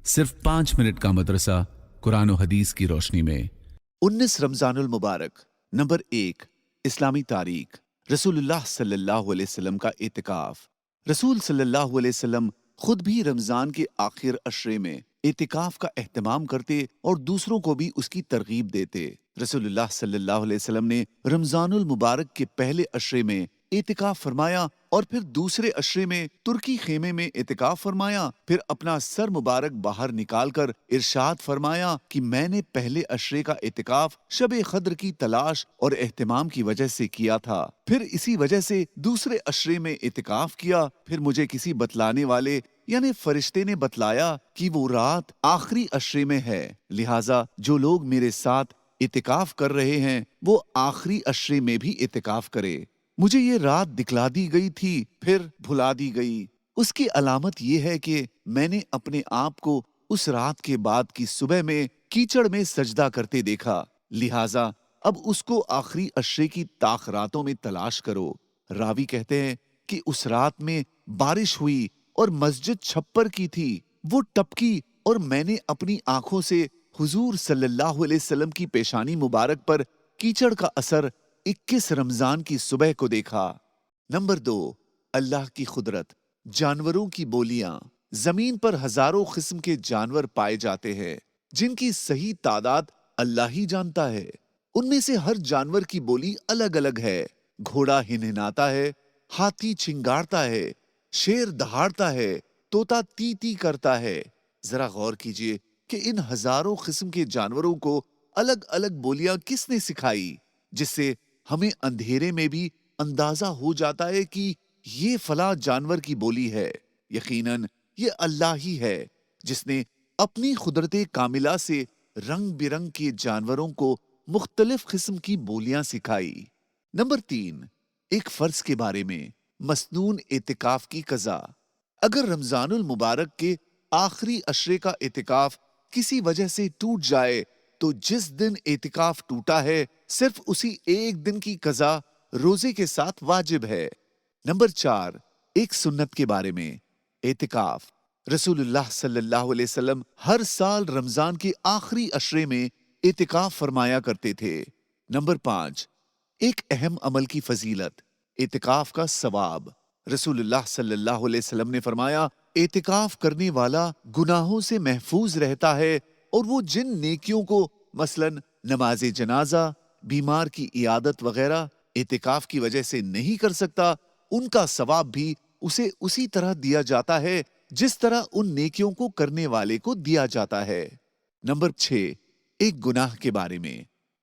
صرف 5 منٹ کا مدرسہ قرآن و حدیث کی روشنی میں 19 رمضان المبارک نمبر 1 اسلامی تاریخ رسول اللہ صلی اللہ علیہ وسلم کا اعتکاف رسول صلی اللہ علیہ وسلم خود بھی رمضان کے آخر عشرے میں اعتکاف کا اہتمام کرتے اور دوسروں کو بھی اس کی ترغیب دیتے۔ رسول اللہ صلی اللہ علیہ وسلم نے رمضان المبارک کے پہلے عشرے میں اعتکاف فرمایا اور پھر دوسرے عشرے میں ترکی خیمے میں اعتکاف فرمایا، پھر اپنا سر مبارک باہر نکال کر ارشاد فرمایا کہ میں نے پہلے عشرے کا اعتکاف شب قدر کی تلاش اور اہتمام کی وجہ سے کیا تھا، پھر اسی وجہ سے دوسرے عشرے میں اعتکاف کیا، پھر مجھے کسی بتلانے والے یعنی فرشتے نے بتلایا کہ وہ رات آخری عشرے میں ہے، لہٰذا جو لوگ میرے ساتھ اعتکاف کر رہے ہیں وہ آخری عشرے میں بھی اعتکاف کرے۔ مجھے یہ رات دکھلا دی گئی تھی پھر بھلا دی گئی، اس کی علامت یہ ہے کہ میں نے اپنے آپ کو اس رات کے بعد کی صبح میں کیچڑ میں سجدہ کرتے دیکھا، لہٰذا اب اس کو آخری عشرے کی طاق راتوں میں تلاش کرو۔ راوی کہتے ہیں کہ اس رات میں بارش ہوئی اور مسجد چھپر کی تھی، وہ ٹپکی اور میں نے اپنی آنکھوں سے حضور صلی اللہ علیہ وسلم کی پیشانی مبارک پر کیچڑ کا اثر 21 رمضان کی صبح کو دیکھا۔ نمبر 2 اللہ کی قدرت، جانوروں کی بولیاں۔ زمین پر ہزاروں قسم کے جانور پائے جاتے ہیں جن کی صحیح تعداد اللہ ہی جانتا ہے، ان میں سے ہر جانور کی بولی الگ الگ ہے۔ گھوڑا ہنہناتا ہے، ہاتھی چنگاڑتا ہے، شیر دہاڑتا ہے، طوطا تی تی کرتا ہے۔ ذرا غور کیجئے کہ ان ہزاروں قسم کے جانوروں کو الگ الگ بولیاں کس نے سکھائی، جس سے ہمیں اندھیرے میں بھی اندازہ ہو جاتا ہے کہ یہ فلاں جانور کی بولی ہے۔ یقیناً یہ اللہ ہی ہے جس نے اپنی قدرت کاملہ سے رنگ برنگ کے جانوروں کو مختلف قسم کی بولیاں سکھائی۔ نمبر 3 ایک فرض کے بارے میں، مسنون اعتکاف کی قضا۔ اگر رمضان المبارک کے آخری عشرے کا اعتکاف کسی وجہ سے ٹوٹ جائے تو جس دن اعتکاف ٹوٹا ہے صرف اسی ایک دن کی قضا روزے کے ساتھ واجب ہے۔ نمبر 4 ایک سنت کے بارے میں، اعتکاف۔ رسول اللہ صلی اللہ علیہ وسلم ہر سال رمضان کے آخری عشرے میں اعتکاف فرمایا کرتے تھے۔ نمبر 5 ایک اہم عمل کی فضیلت، اعتکاف کا ثواب۔ رسول اللہ صلی اللہ علیہ وسلم نے فرمایا، اعتکاف کرنے والا گناہوں سے محفوظ رہتا ہے اور وہ جن نیکیوں کو مثلاً نماز جنازہ، بیمار کی عیادت وغیرہ اعتکاف کی وجہ سے نہیں کر سکتا، ان کا ثواب بھی اسے اسی طرح دیا جاتا ہے جس طرح ان نیکیوں کو کرنے والے کو دیا جاتا ہے۔ نمبر 6 ایک گناہ کے بارے میں،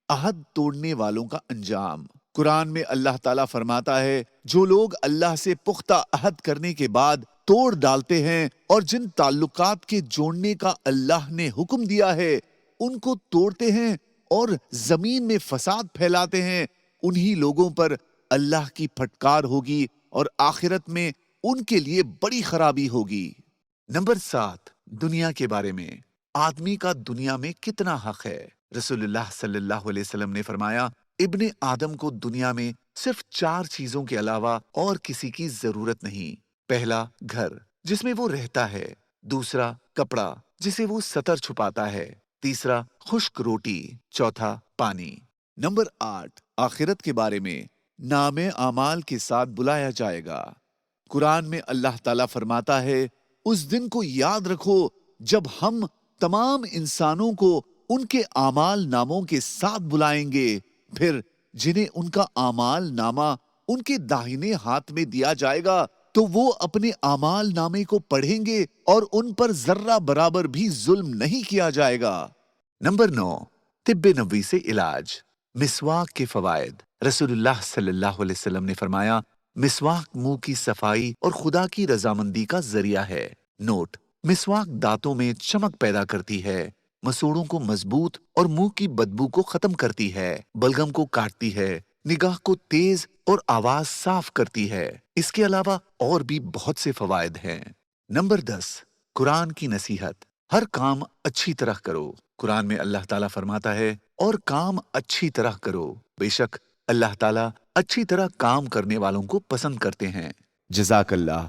عہد توڑنے والوں کا انجام۔ قرآن میں اللہ تعالیٰ فرماتا ہے، جو لوگ اللہ سے پختہ عہد کرنے کے بعد توڑ ڈالتے ہیں اور جن تعلقات کے جوڑنے کا اللہ نے حکم دیا ہے ان کو توڑتے ہیں اور زمین میں فساد پھیلاتے ہیں، انہی لوگوں پر اللہ کی پھٹکار ہوگی اور آخرت میں ان کے لیے بڑی خرابی ہوگی۔ نمبر 7 دنیا کے بارے میں، آدمی کا دنیا میں کتنا حق ہے۔ رسول اللہ صلی اللہ علیہ وسلم نے فرمایا، ابن آدم کو دنیا میں صرف 4 چیزوں کے علاوہ اور کسی کی ضرورت نہیں۔ پہلا گھر جس میں وہ رہتا ہے، دوسرا کپڑا جسے وہ ستر چھپاتا ہے، تیسرا خشک روٹی، چوتھا پانی۔ نمبر 8 آخرت کے بارے میں، نام اعمال کے ساتھ بلایا جائے گا۔ قرآن میں اللہ تعالیٰ فرماتا ہے، اس دن کو یاد رکھو جب ہم تمام انسانوں کو ان کے اعمال ناموں کے ساتھ بلائیں گے، پھر جنہیں ان کا اعمال نامہ ان کے داہنے ہاتھ میں دیا جائے گا تو وہ اپنے اعمال نامے کو پڑھیں گے اور ان پر ذرہ برابر بھی ظلم نہیں کیا جائے گا۔ نمبر 9 طب نبوی سے علاج، مسواک کے فوائد۔ رسول اللہ صلی اللہ علیہ وسلم نے فرمایا، مسواک منہ کی صفائی اور خدا کی رضامندی کا ذریعہ ہے۔ نوٹ، مسواک دانتوں میں چمک پیدا کرتی ہے، مسوڑوں کو مضبوط اور منہ کی بدبو کو ختم کرتی ہے، بلغم کو کاٹتی ہے، نگاہ کو تیز اور آواز صاف کرتی ہے۔ اس کے علاوہ اور بھی بہت سے فوائد ہیں۔ نمبر 10 قرآن کی نصیحت، ہر کام اچھی طرح کرو۔ قرآن میں اللہ تعالیٰ فرماتا ہے، اور کام اچھی طرح کرو، بے شک اللہ تعالیٰ اچھی طرح کام کرنے والوں کو پسند کرتے ہیں۔ جزاک اللہ۔